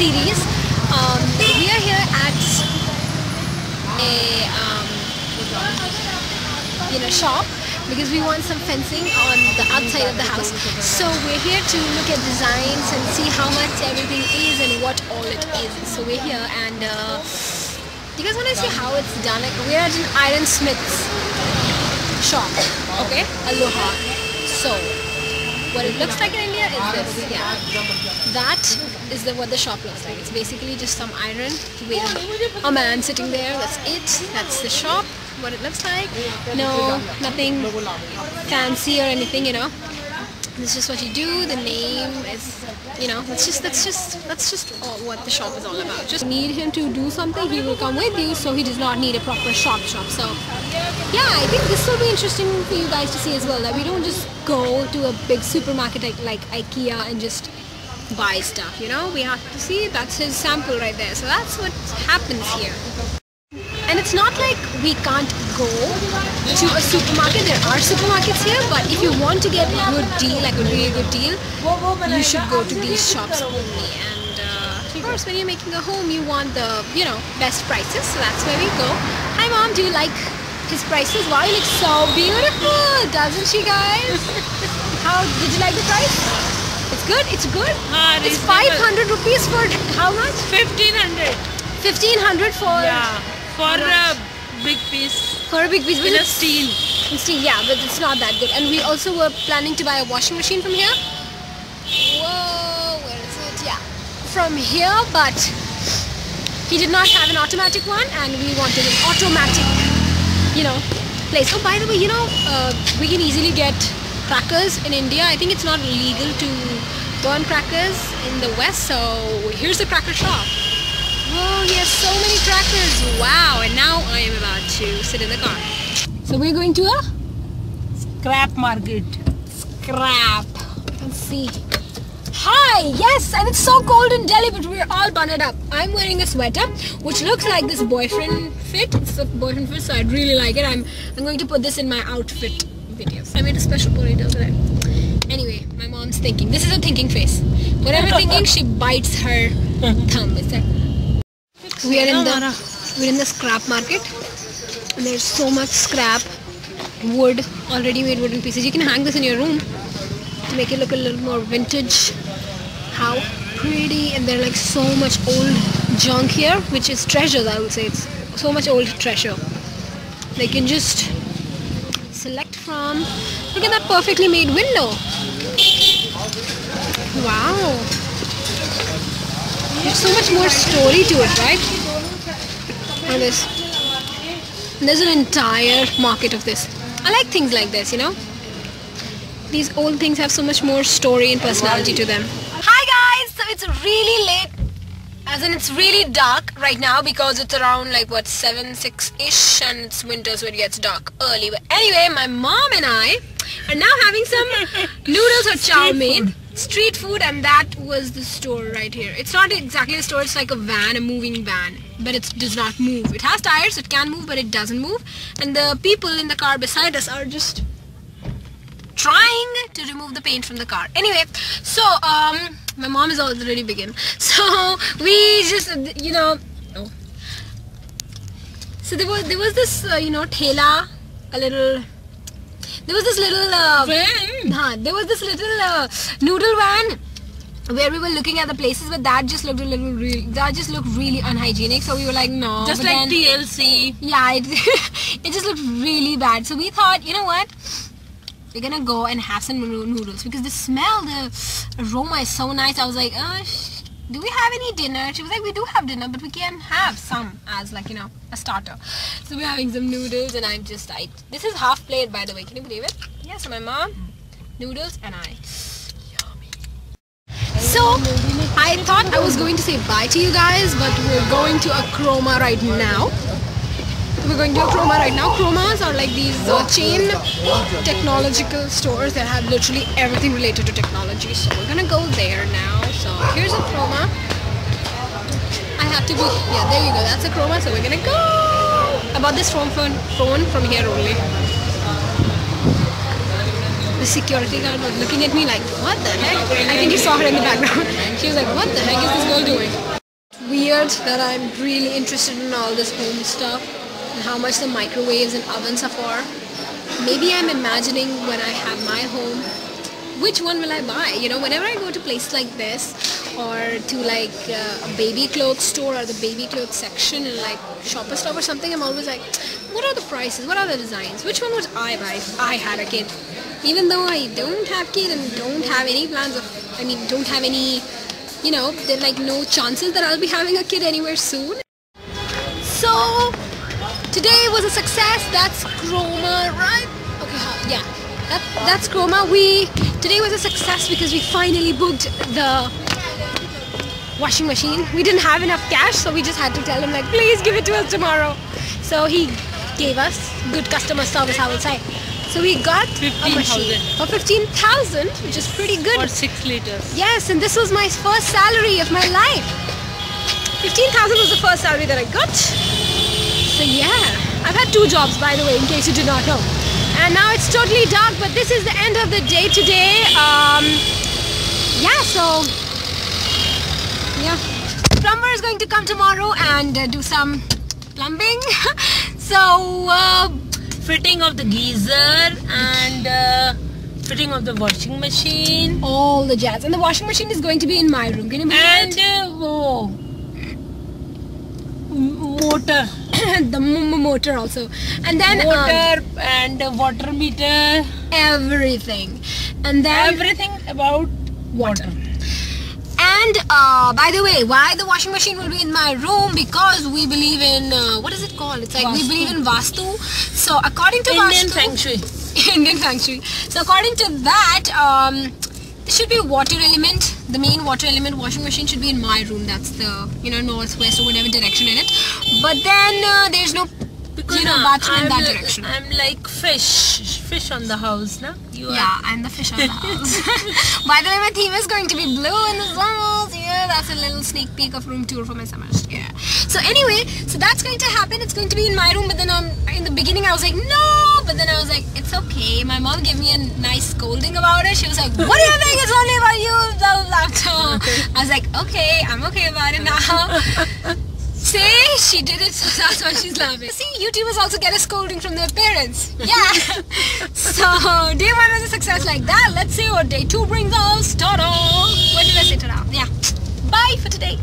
series. We are here at a shop because we want some fencing on the outside of the house. So we're here to look at designs and see how much everything is and what all it is. So we're here and do you guys want to see how it's done? Like, we're at an ironsmith's shop, okay? Aloha. So what it looks like in India is this, yeah. That is what the shop looks like. It's basically just some iron with a man sitting there. That's it. That's the shop. What it looks like. No, nothing fancy or anything, you know. This is just what you do. The name is, you know, that's just all what the shop is all about. Just need him to do something, he will come with you, so he does not need a proper shop. So yeah, I think this will be interesting for you guys to see as well, that we don't just go to a big supermarket like IKEA and just buy stuff, you know. We have to see. That's his sample right there. So that's what happens here. And it's not like we can't go to a supermarket. There are supermarkets here, but if you want to get a good deal, like a really good deal, you should go to these shops only. And of course, when you're making a home, you want the, you know, best prices. So that's where we go. Hi Mom, do you like his prices? Wow, you look so beautiful, doesn't she, guys? How did you like the price? It's good. It's good. It's 500 rupees for how much? 1500. 1500 for. Yeah. For a big piece. For a big piece. In a steel. In steel, yeah, but it's not that good. And we also were planning to buy a washing machine from here. Whoa, where is it? Yeah. From here, but he did not have an automatic one and we wanted an automatic, you know, place. Oh, by the way, you know, we can easily get crackers in India. I think it's not legal to burn crackers in the West, so here's the cracker shop. Oh, he has so many crackers. Wow. And now I am about to sit in the car. So we're going to a Scrap market. scrap. Let's see. Hi. Yes. And it's so cold in Delhi, but we're all bundled up. I'm wearing a sweater, which looks like this boyfriend fit. It's a boyfriend fit, so I really like it. I'm going to put this in my outfit videos. I made a special ponytail for that. Anyway, my mom's thinking. This is a thinking face. Whatever thinking, she bites her thumb. Is that? We're in the scrap market, and there's so much scrap wood, already made wooden pieces. You can hang this in your room to make it look a little more vintage. How pretty! And there's like so much old junk here, which is treasures, I would say. It's so much old treasure. They can just select from. Look at that perfectly made window. Wow. There's so much more story to it, right? And there's an entire market of this. I like things like this, you know. These old things have so much more story and personality to them. Hi guys! So it's really late, as in it's really dark right now because it's around like what, 6-ish, and it's winter, so it gets dark early. But anyway, my mom and I are now having some noodles or chow mein. Street food, and that was the store right here. It's not exactly a store, it's like a van, a moving van, but it does not move. It has tires, it can move, but it doesn't move. And the people in the car beside us are just trying to remove the paint from the car. Anyway, so my mom is already begin. So we just, you know, so there was this, you know, thela, a little. There was this little there was this little noodle van where we were looking at the places, but that just looked really unhygienic. So we were like, no. Just like TLC. Yeah, it just looked really bad. So we thought, you know what? We're gonna go and have some noodles because the smell, the aroma is so nice. I was like, do we have any dinner? She was like, we do have dinner, but we can have some as, like, you know, a starter. So we're having some noodles, and this is half plate, by the way. Can you believe it? Yeah, so my mom, noodles, and I. Yummy. So I thought I was going to say bye to you guys, but we're going to a Croma right now. We're going to a Croma right now. Cromas are like these chain technological stores that have literally everything related to technology. So we're gonna go there now. So here's a Croma. I have to be, yeah, there you go. That's a Croma. So we're gonna go. I bought this phone from here only. The security guard was looking at me like, what the heck? I think you saw her in the background. She was like, what the heck is this girl doing? weird that I'm really interested in all this home stuff and how much the microwaves and ovens are for. Maybe I'm imagining when I have my home, which one will I buy? You know, whenever I go to places like this or to like a baby clothes store or the baby clothes section in like Shopper Stop or something, I'm always like, what are the prices? What are the designs? Which one would I buy if I had a kid? Even though I don't have kid and don't have any plans of, don't have any, you know, there are like no chances that I'll be having a kid anywhere soon. So today was a success. That's Croma, right? Okay, yeah. That's Croma. Today was a success because we finally booked the washing machine. We didn't have enough cash, so we just had to tell him like, please give it to us tomorrow. So he gave us good customer service, I would say. So we got a machine for 15,000, which is pretty good. For 6 liters. Yes, and this was my first salary of my life. 15,000 was the first salary that I got. So yeah, I've had 2 jobs, by the way, in case you did not know. And now it's totally dark, but this is the end of the day today. Plumber is going to come tomorrow and do some plumbing. So Fitting of the geyser and fitting of the washing machine. all the jazz. And the washing machine is going to be in my room. Can you believe And motor. the motor also. And then Motor and water meter. everything. And then Everything about water. And by the way, why the washing machine will be in my room? Because we believe in what is it called? It's like we Vastu. believe in Vastu. So according to Indian Vastu, Feng Shui. Indian Feng Shui. So according to that, there should be a water element. The main water element washing machine should be in my room. That's the northwest or whatever direction in it. But then there's no bathroom in that direction. I'm like fish on the house, na? You Yeah, I'm the fish on the house. By the way, my theme is going to be blue in the summers. Yeah, that's a little sneak peek of room tour for my summers. Yeah. So anyway, so that's going to happen. It's going to be in my room. But then in the beginning, I was like, no. But then I was like, it's okay. My mom gave me a nice scolding about it. She was like, what do you think? It's only about you. Blah, blah, blah. I was like, okay, I'm okay about it now. See, she did it, so that's why she's laughing. See, YouTubers also get a scolding from their parents. Yeah. So, day 1 was a success like that. Let's see what day 2 brings us. Ta-da! What did I say? Ta-da? Yeah. Bye for today.